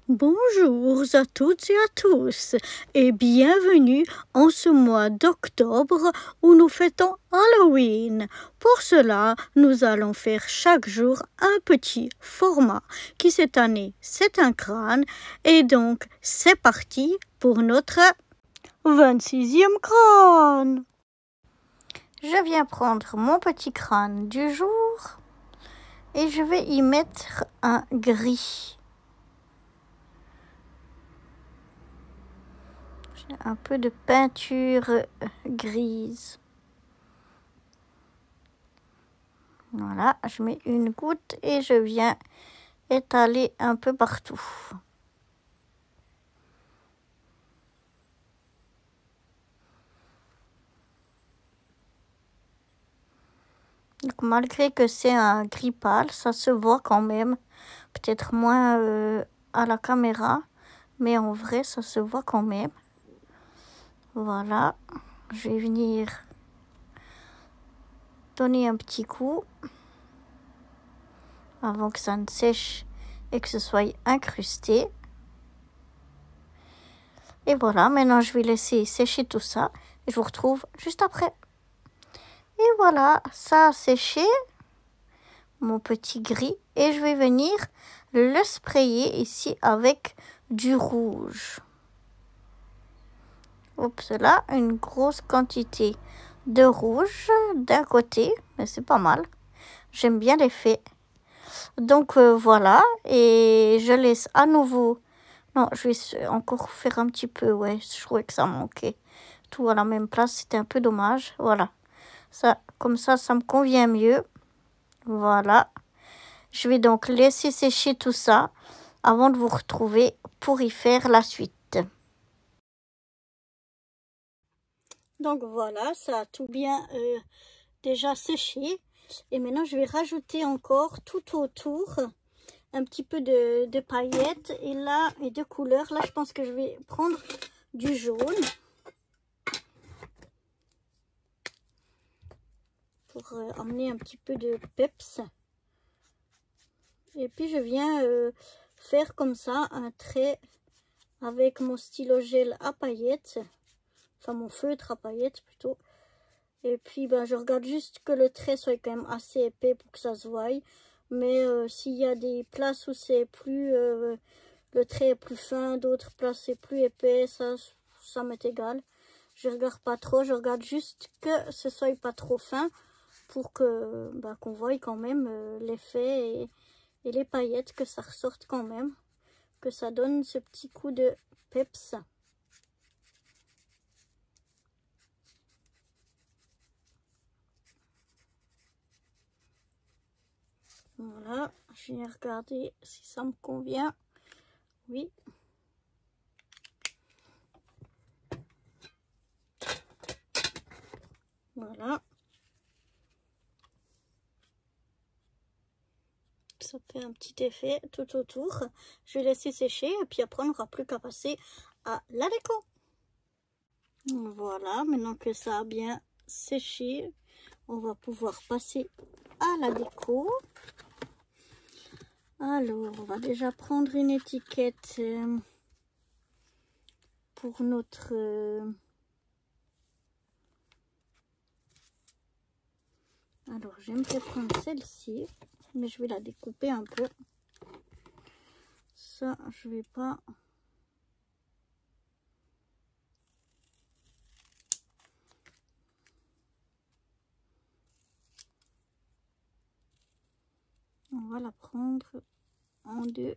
Bonjour à toutes et à tous et bienvenue en ce mois d'octobre où nous fêtons Halloween. Pour cela, nous allons faire chaque jour un petit format qui cette année c'est un crâne et donc c'est parti pour notre 26e crâne. Je viens prendre mon petit crâne du jour et je vais y mettre un gris. Un peu de peinture grise. Voilà, je mets une goutte et je viens étaler un peu partout. Donc, malgré que c'est un gris pâle, ça se voit quand même. Peut-être moins à la caméra, mais en vrai, ça se voit quand même. Voilà, je vais venir donner un petit coup avant que ça ne sèche et que ce soit incrusté. Et voilà, maintenant je vais laisser sécher tout ça et je vous retrouve juste après. Et voilà, ça a séché, mon petit gris, et je vais venir le sprayer ici avec du rouge. Oups, là, une grosse quantité de rouge d'un côté, mais c'est pas mal. J'aime bien l'effet. Donc voilà, et je laisse à nouveau. Non, je vais encore faire un petit peu, ouais, je trouvais que ça manquait. Tout à la même place, c'était un peu dommage. Voilà, ça, comme ça me convient mieux. Voilà, je vais donc laisser sécher tout ça avant de vous retrouver pour y faire la suite. Donc voilà, ça a tout bien déjà séché. Et maintenant, je vais rajouter encore tout autour un petit peu de paillettes et là, et de couleurs. Là, je pense que je vais prendre du jaune pour amener un petit peu de peps. Et puis, je viens faire comme ça un trait avec mon stylo gel à paillettes. Enfin, mon feutre à paillettes plutôt. Et puis, ben, je regarde juste que le trait soit quand même assez épais pour que ça se voie. Mais s'il y a des places où c'est plus... le trait est plus fin, d'autres places c'est plus épais, ça m'est égal. Je regarde pas trop, je regarde juste que ce soit pas trop fin pour que ben, qu'on voie quand même l'effet et les paillettes, que ça ressorte quand même, que ça donne ce petit coup de peps. Voilà, je vais regarder si ça me convient. Oui. Voilà. Ça fait un petit effet tout autour. Je vais laisser sécher et puis après on n'aura plus qu'à passer à la déco. Voilà, maintenant que ça a bien séché, on va pouvoir passer à la déco. Alors, on va déjà prendre une étiquette pour notre... Alors, j'aimerais prendre celle-ci, mais je vais la découper un peu. Ça, je vais pas... On va la prendre en deux.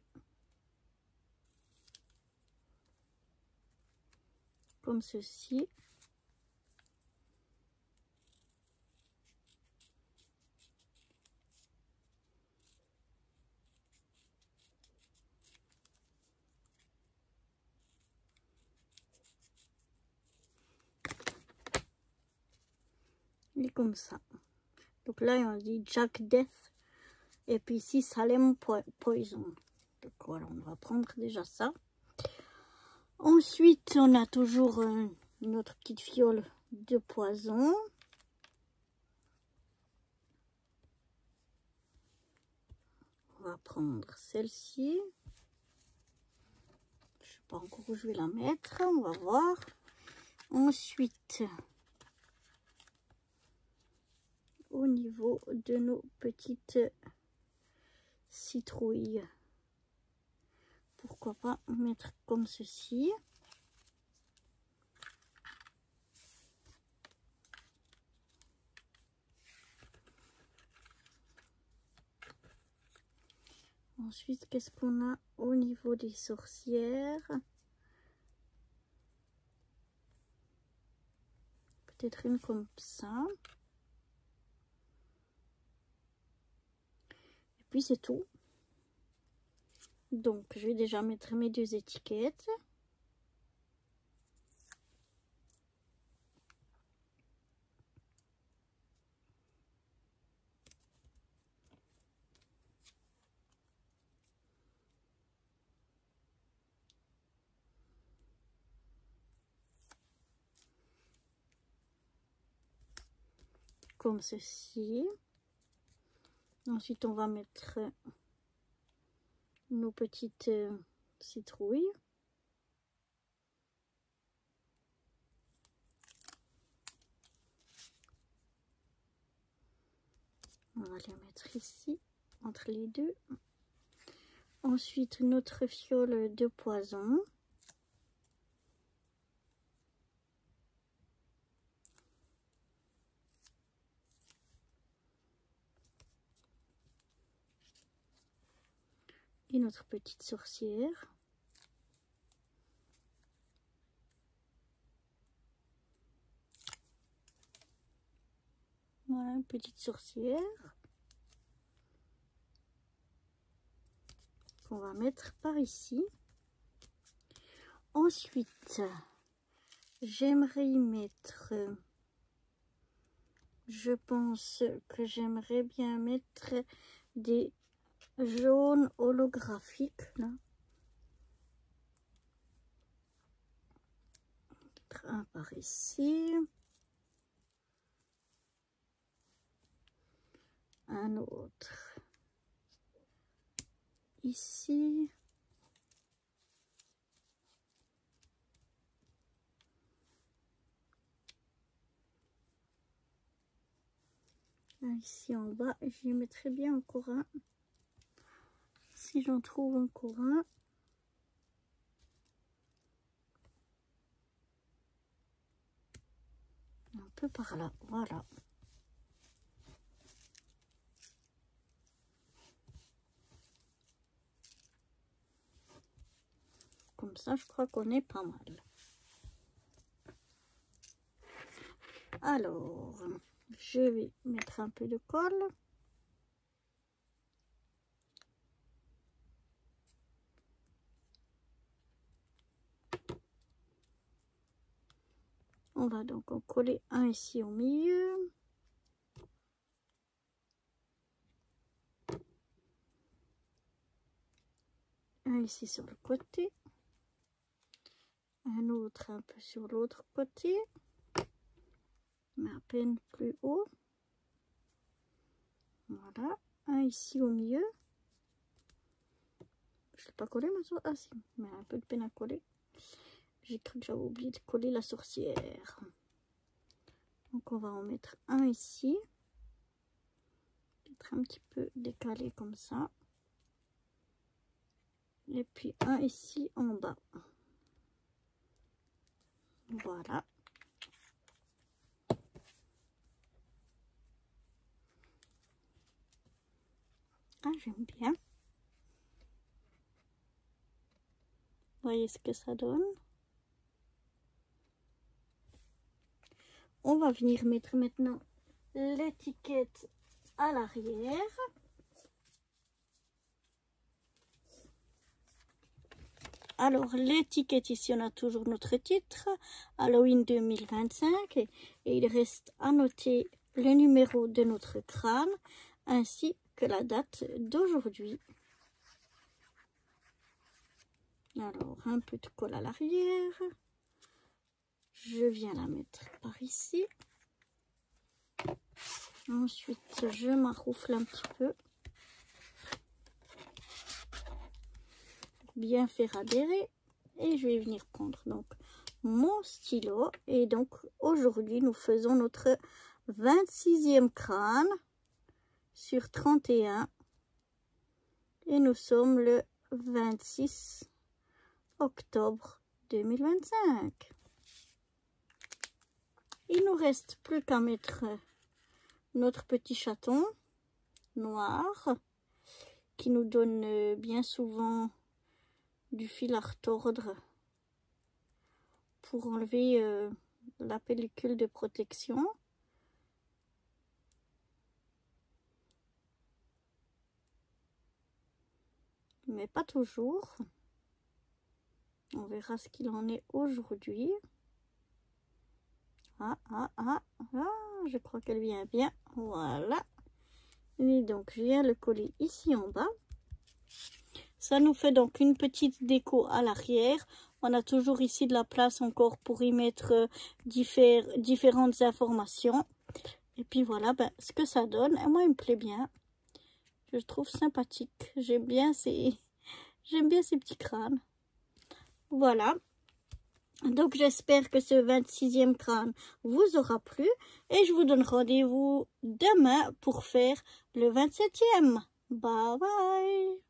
Comme ceci. Et comme ça. Donc là, on dit Jack Death. Et puis ici, Salem Poison. Donc voilà, on va prendre déjà ça. Ensuite, on a toujours notre petite fiole de poison. On va va prendre celle-ci. Je ne sais pas encore où je vais la mettre, on va voir. Ensuite, au niveau de nos petites citrouilles, pourquoi pas mettre comme ceci. Ensuite, qu'est-ce qu'on a au niveau des sorcières? Peut-être une comme ça. Et puis c'est tout. Donc, je vais déjà mettre mes deux étiquettes. Comme ceci. Ensuite, on va mettre nos petites citrouilles. On va les mettre ici, entre les deux. Ensuite, notre fiole de poison. Et notre petite sorcière. Voilà, une petite sorcière. Qu'on va mettre par ici. Ensuite, j'aimerais y mettre... Je pense que j'aimerais bien mettre des jaunes holographiques, là. Un par ici. Un autre ici. Un ici en bas. J'y mettrai bien encore un. Si j'en trouve encore un. Un peu par là. Voilà. Comme ça, je crois qu'on est pas mal. Alors, je vais mettre un peu de colle. On va donc en coller un ici au milieu. Un ici sur le côté. Un autre un peu sur l'autre côté. Mais à peine plus haut. Voilà. Un ici au milieu. Je ne l'ai pas collé maintenant. Ah si, mais un peu de peine à coller. J'ai cru que j'avais oublié de coller la sorcière. Donc on va en mettre un ici. Peut-être un petit peu décalé comme ça. Et puis un ici en bas. Voilà. Ah, j'aime bien. Voyez ce que ça donne. On va venir mettre maintenant l'étiquette à l'arrière. Alors l'étiquette ici, on a toujours notre titre, Halloween 2025, et il reste à noter le numéro de notre crâne ainsi que la date d'aujourd'hui. Alors un peu de colle à l'arrière. Je viens la mettre par ici. Ensuite, je m'arroufle un petit peu. bien faire adhérer. Et je vais venir prendre donc mon stylo. Et donc aujourd'hui nous faisons notre 26e crâne sur 31. Et nous sommes le 26 octobre 2025. Il nous reste plus qu'à mettre notre petit chaton noir qui nous donne bien souvent du fil à retordre pour enlever la pellicule de protection. Mais pas toujours. On verra ce qu'il en est aujourd'hui. Je crois qu'elle vient bien. Voilà. Et donc, je viens le coller ici en bas. Ça nous fait donc une petite déco à l'arrière. On a toujours ici de la place encore pour y mettre différentes informations. Et puis voilà ce que ça donne. Et moi, il me plaît bien. Je le trouve sympathique. J'aime bien ces petits crânes. Voilà. Donc j'espère que ce 26e crâne vous aura plu. Et je vous donne rendez-vous demain pour faire le 27e. Bye bye.